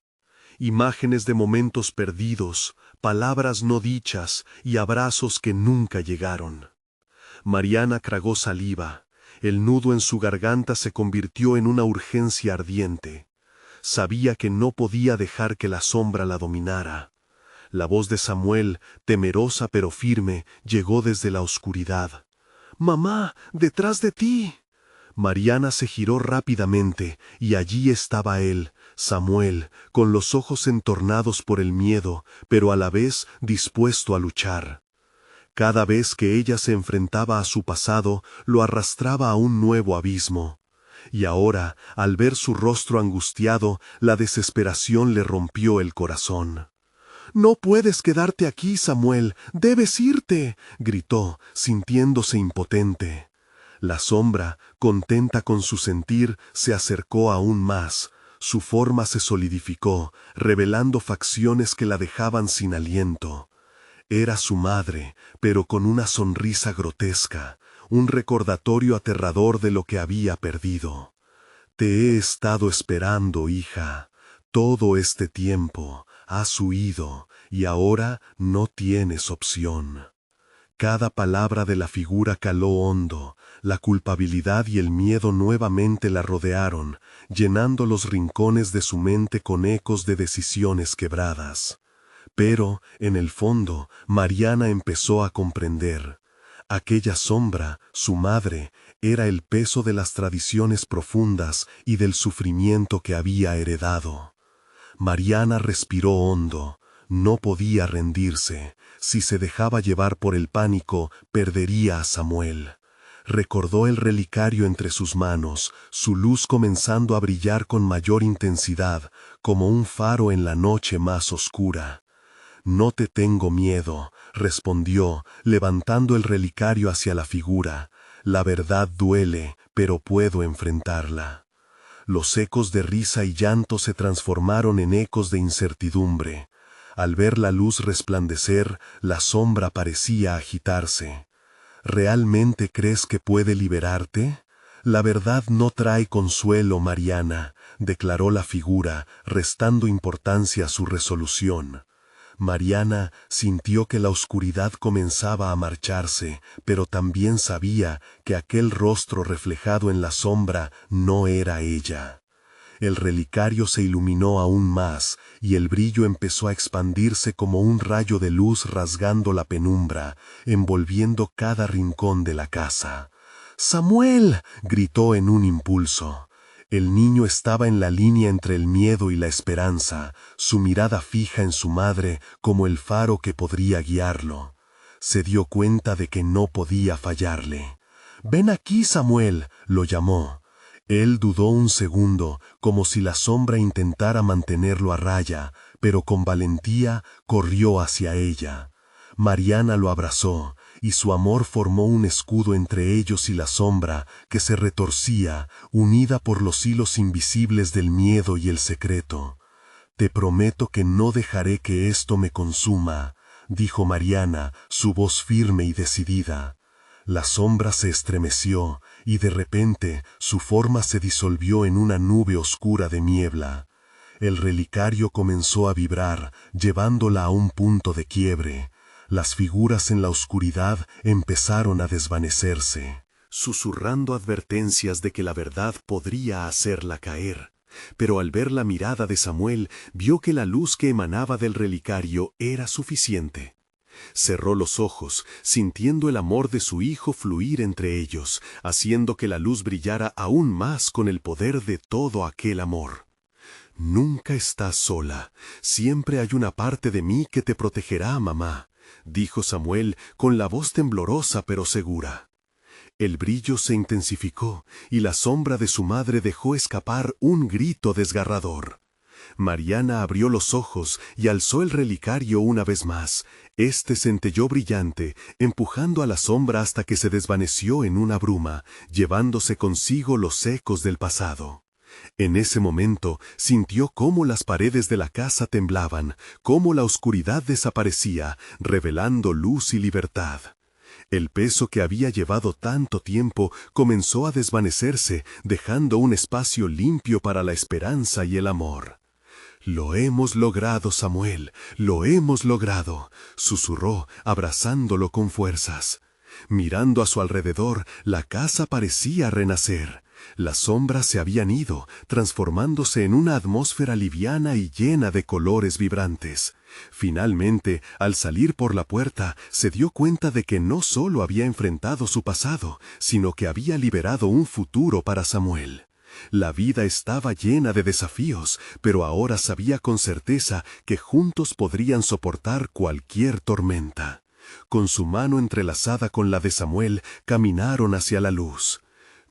Imágenes de momentos perdidos, palabras no dichas y abrazos que nunca llegaron. Mariana tragó saliva. El nudo en su garganta se convirtió en una urgencia ardiente. Sabía que no podía dejar que la sombra la dominara. La voz de Samuel, temerosa pero firme, llegó desde la oscuridad. «¡Mamá, detrás de ti!». Mariana se giró rápidamente, y allí estaba él, Samuel, con los ojos entornados por el miedo, pero a la vez dispuesto a luchar. Cada vez que ella se enfrentaba a su pasado, lo arrastraba a un nuevo abismo. Y ahora, al ver su rostro angustiado, la desesperación le rompió el corazón. «No puedes quedarte aquí, Samuel, debes irte», gritó, sintiéndose impotente. La sombra, contenta con su sentir, se acercó aún más. Su forma se solidificó, revelando facciones que la dejaban sin aliento. Era su madre, pero con una sonrisa grotesca, un recordatorio aterrador de lo que había perdido. «Te he estado esperando, hija. Todo este tiempo has huido, y ahora no tienes opción». Cada palabra de la figura caló hondo. La culpabilidad y el miedo nuevamente la rodearon, llenando los rincones de su mente con ecos de decisiones quebradas. Pero, en el fondo, Mariana empezó a comprender. Aquella sombra, su madre, era el peso de las tradiciones profundas y del sufrimiento que había heredado. Mariana respiró hondo. No podía rendirse. Si se dejaba llevar por el pánico, perdería a Samuel. Recordó el relicario entre sus manos, su luz comenzando a brillar con mayor intensidad, como un faro en la noche más oscura. «No te tengo miedo», respondió, levantando el relicario hacia la figura. «La verdad duele, pero puedo enfrentarla». Los ecos de risa y llanto se transformaron en ecos de incertidumbre. Al ver la luz resplandecer, la sombra parecía agitarse. ¿Realmente crees que puede liberarte? La verdad no trae consuelo, Mariana, declaró la figura, restando importancia a su resolución. Mariana sintió que la oscuridad comenzaba a marcharse, pero también sabía que aquel rostro reflejado en la sombra no era ella. El relicario se iluminó aún más, y el brillo empezó a expandirse como un rayo de luz rasgando la penumbra, envolviendo cada rincón de la casa. ¡Samuel!, gritó en un impulso. El niño estaba en la línea entre el miedo y la esperanza, su mirada fija en su madre como el faro que podría guiarlo. Se dio cuenta de que no podía fallarle. «Ven aquí, Samuel», lo llamó. Él dudó un segundo, como si la sombra intentara mantenerlo a raya, pero con valentía corrió hacia ella. Mariana lo abrazó, y su amor formó un escudo entre ellos y la sombra que se retorcía, unida por los hilos invisibles del miedo y el secreto. «Te prometo que no dejaré que esto me consuma», dijo Mariana, su voz firme y decidida. La sombra se estremeció, y de repente su forma se disolvió en una nube oscura de niebla. El relicario comenzó a vibrar, llevándola a un punto de quiebre. Las figuras en la oscuridad empezaron a desvanecerse, susurrando advertencias de que la verdad podría hacerla caer. Pero al ver la mirada de Samuel, vio que la luz que emanaba del relicario era suficiente. Cerró los ojos, sintiendo el amor de su hijo fluir entre ellos, haciendo que la luz brillara aún más con el poder de todo aquel amor. «Nunca estás sola, siempre hay una parte de mí que te protegerá, mamá», dijo Samuel con la voz temblorosa pero segura. El brillo se intensificó y la sombra de su madre dejó escapar un grito desgarrador. Mariana abrió los ojos y alzó el relicario una vez más. Este centelló brillante, empujando a la sombra hasta que se desvaneció en una bruma, llevándose consigo los ecos del pasado. En ese momento sintió cómo las paredes de la casa temblaban, cómo la oscuridad desaparecía, revelando luz y libertad. El peso que había llevado tanto tiempo comenzó a desvanecerse, dejando un espacio limpio para la esperanza y el amor. «Lo hemos logrado, Samuel, lo hemos logrado», susurró, abrazándolo con fuerzas. Mirando a su alrededor, la casa parecía renacer. Las sombras se habían ido, transformándose en una atmósfera liviana y llena de colores vibrantes. Finalmente, al salir por la puerta, se dio cuenta de que no solo había enfrentado su pasado, sino que había liberado un futuro para Samuel. La vida estaba llena de desafíos, pero ahora sabía con certeza que juntos podrían soportar cualquier tormenta. Con su mano entrelazada con la de Samuel, caminaron hacia la luz.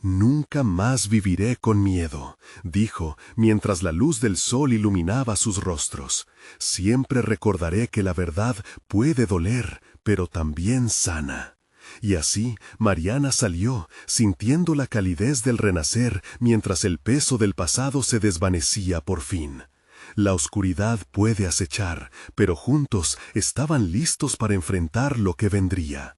«Nunca más viviré con miedo», dijo, mientras la luz del sol iluminaba sus rostros. «Siempre recordaré que la verdad puede doler, pero también sana». Y así, Mariana salió, sintiendo la calidez del renacer, mientras el peso del pasado se desvanecía por fin. La oscuridad puede acechar, pero juntos estaban listos para enfrentar lo que vendría.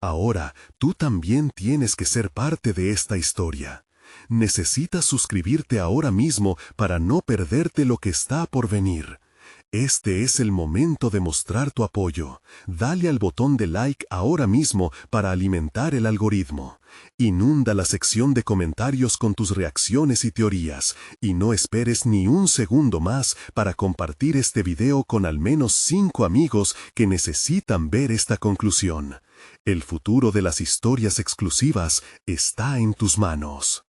Ahora, tú también tienes que ser parte de esta historia. Necesitas suscribirte ahora mismo para no perderte lo que está por venir. Este es el momento de mostrar tu apoyo. Dale al botón de like ahora mismo para alimentar el algoritmo. Inunda la sección de comentarios con tus reacciones y teorías, y no esperes ni un segundo más para compartir este video con al menos 5 amigos que necesitan ver esta conclusión. El futuro de las historias exclusivas está en tus manos.